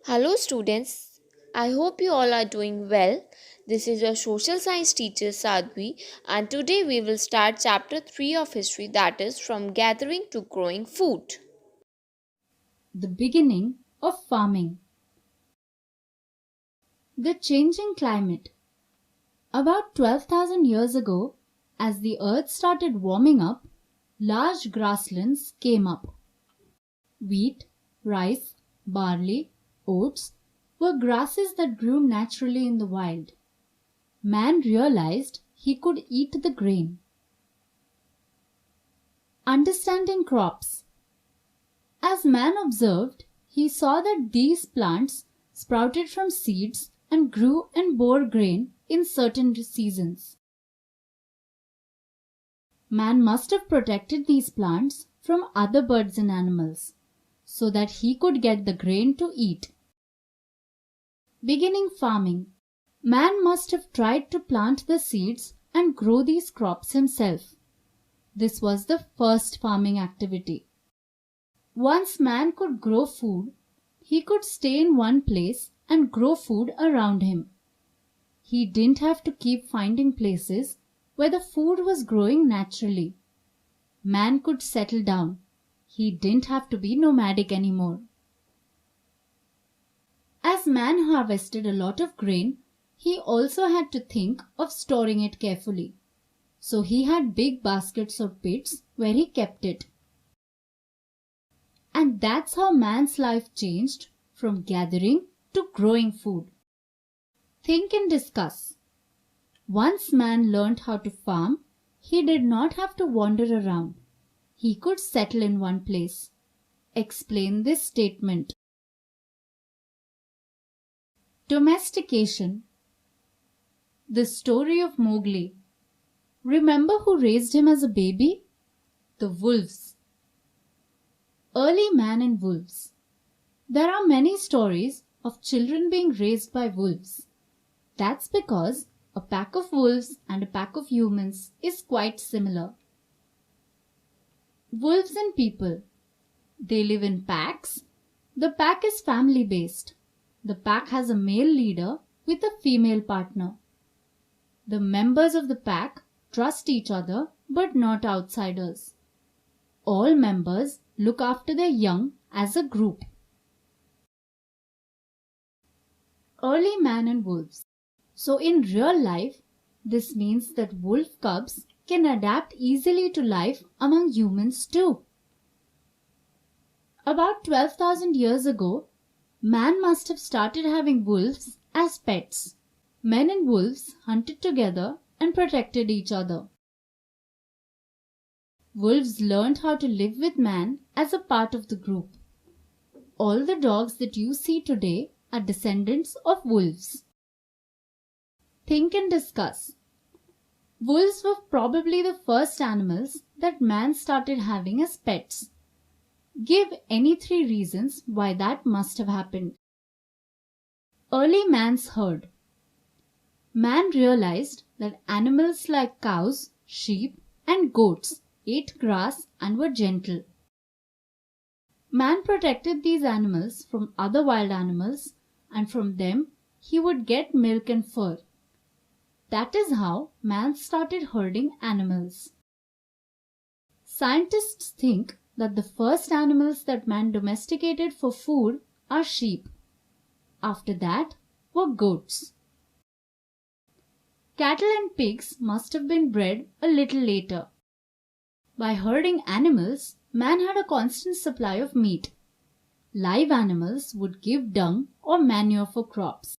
Hello, students. I hope you all are doing well. This is your social science teacher Sadhvi, and today we will start chapter 3 of history, that is, from gathering to growing food. The beginning of farming. The changing climate. About 12,000 years ago, as the earth started warming up, large grasslands came up. Wheat, rice, barley, oats were grasses that grew naturally in the wild. Man realized he could eat the grain. Understanding crops. As man observed, he saw that these plants sprouted from seeds and grew and bore grain in certain seasons. Man must have protected these plants from other birds and animals so that he could get the grain to eat. Beginning farming. Man must have tried to plant the seeds and grow these crops himself. This was the first farming activity. Once man could grow food, he could stay in one place and grow food around him. He didn't have to keep finding places where the food was growing naturally. Man could settle down. He didn't have to be nomadic anymore. As man harvested a lot of grain, he also had to think of storing it carefully. So he had big baskets or pits where he kept it. And that's how man's life changed from gathering to growing food. Think and discuss. Once man learned how to farm, he did not have to wander around. He could settle in one place. Explain this statement. Domestication. The story of Mowgli. Remember who raised him as a baby? The wolves. Early man and wolves. There are many stories of children being raised by wolves. That's because a pack of wolves and a pack of humans is quite similar. Wolves and people. They live in packs. The pack is family based. The pack has a male leader with a female partner. The members of the pack trust each other but not outsiders. All members look after their young as a group. Early man and wolves. So in real life, this means that wolf cubs can adapt easily to life among humans too. About 12,000 years ago, man must have started having wolves as pets. Men and wolves hunted together and protected each other. Wolves learned how to live with man as a part of the group. All the dogs that you see today are descendants of wolves. Think and discuss. Wolves were probably the first animals that man started having as pets. Give any three reasons why that must have happened. Early man's herd. Man realized that animals like cows, sheep, and goats ate grass and were gentle. Man protected these animals from other wild animals, and from them he would get milk and fur. That is how man started herding animals. Scientists think that the first animals that man domesticated for food are sheep. After that were goats. Cattle and pigs must have been bred a little later. By herding animals, man had a constant supply of meat. Live animals would give dung or manure for crops.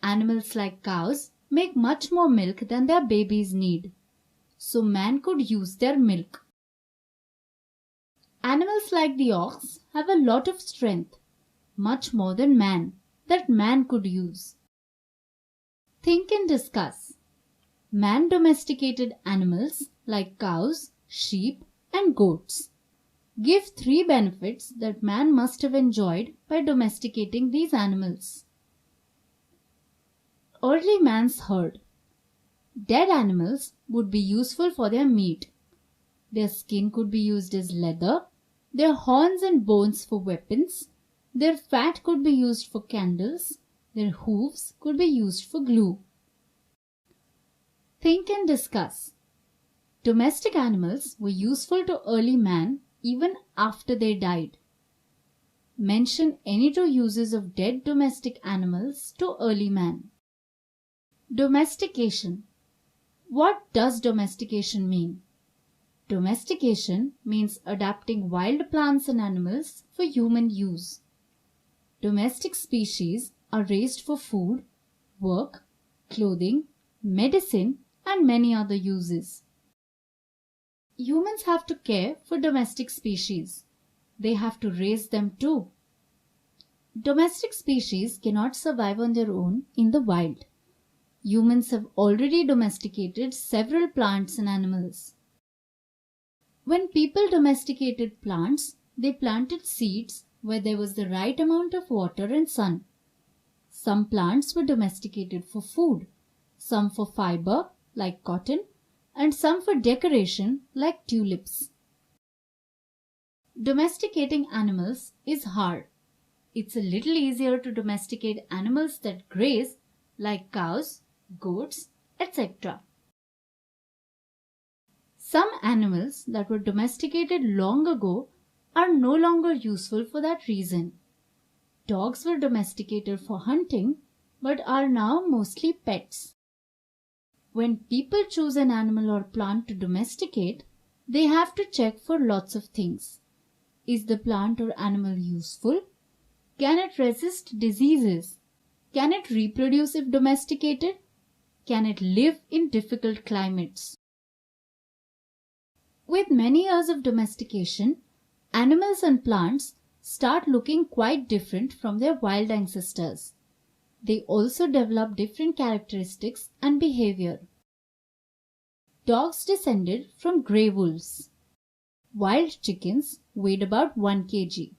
Animals like cows make much more milk than their babies need, so man could use their milk. Animals like the ox have a lot of strength, much more than man, that man could use. Think and discuss. Man domesticated animals like cows, sheep, and goats. Give three benefits that man must have enjoyed by domesticating these animals. Early man's herd. Dead animals would be useful for their meat. Their skin could be used as leather, their horns and bones for weapons, Their fat could be used for candles. Their hooves could be used for glue. Think and discuss. Domestic animals were useful to early man even after they died. Mention any two uses of dead domestic animals to early man. Domestication. What does domestication mean? Domestication means adapting wild plants and animals for human use. Domestic species are raised for food, work, clothing, medicine, and many other uses. Humans have to care for domestic species. They have to raise them too. Domestic species cannot survive on their own in the wild. Humans have already domesticated several plants and animals. When people domesticated plants, they planted seeds where there was the right amount of water and sun. Some plants were domesticated for food, some for fiber, like cotton, and some for decoration, like tulips. Domesticating animals is hard. It's a little easier to domesticate animals that graze, like cows, goats, etc. Some animals that were domesticated long ago are no longer useful for that reason. Dogs were domesticated for hunting but are now mostly pets. When people choose an animal or plant to domesticate, they have to check for lots of things. Is the plant or animal useful? Can it resist diseases? Can it reproduce if domesticated? Can it live in difficult climates? With many years of domestication, animals and plants start looking quite different from their wild ancestors. They also develop different characteristics and behavior. Dogs descended from grey wolves. Wild chickens weighed about 1 kg.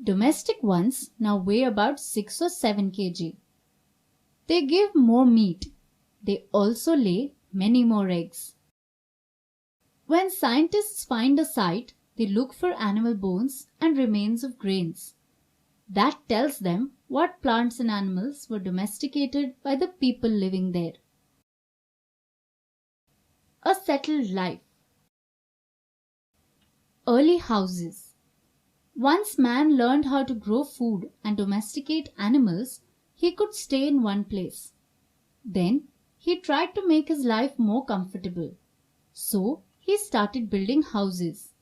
Domestic ones now weigh about 6 or 7 kg. They give more meat. They also lay many more eggs. When scientists find a site, they look for animal bones and remains of grains. That tells them what plants and animals were domesticated by the people living there. A settled life. Early houses. Once man learned how to grow food and domesticate animals, he could stay in one place. Then he tried to make his life more comfortable. So he started building houses.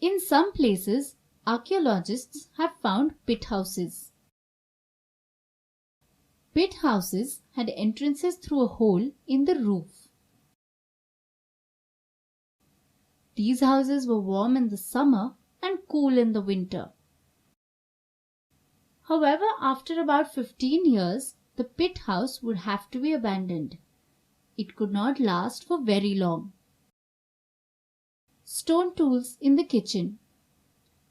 In some places, archaeologists have found pit houses. Pit houses had entrances through a hole in the roof. These houses were warm in the summer and cool in the winter. However, after about 15 years, the pit house would have to be abandoned. It could not last for very long. Stone tools in the kitchen.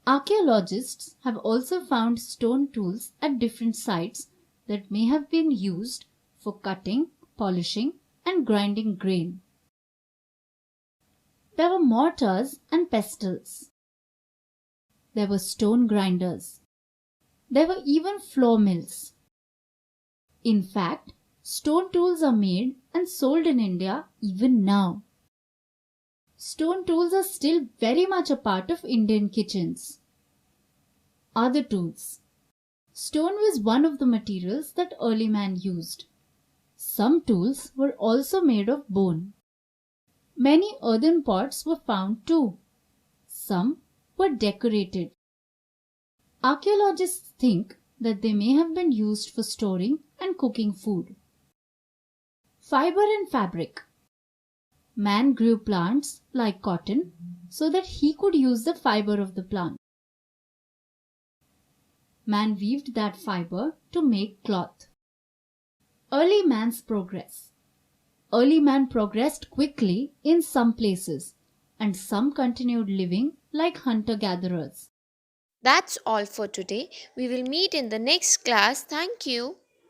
Archaeologists have also found stone tools at different sites that may have been used for cutting, polishing, and grinding grain. There were mortars and pestles. There were stone grinders. There were even flour mills. In fact, stone tools are made and sold in India even now. Stone tools are still very much a part of Indian kitchens. Other tools. Stone was one of the materials that early man used. Some tools were also made of bone. Many earthen pots were found too. Some were decorated. Archaeologists think that they may have been used for storing and cooking food. Fiber and fabric. Man grew plants like cotton so that he could use the fiber of the plant. Man weaved that fiber to make cloth. Early man's progress. Early man progressed quickly in some places, and some continued living like hunter-gatherers. That's all for today. We will meet in the next class. Thank you.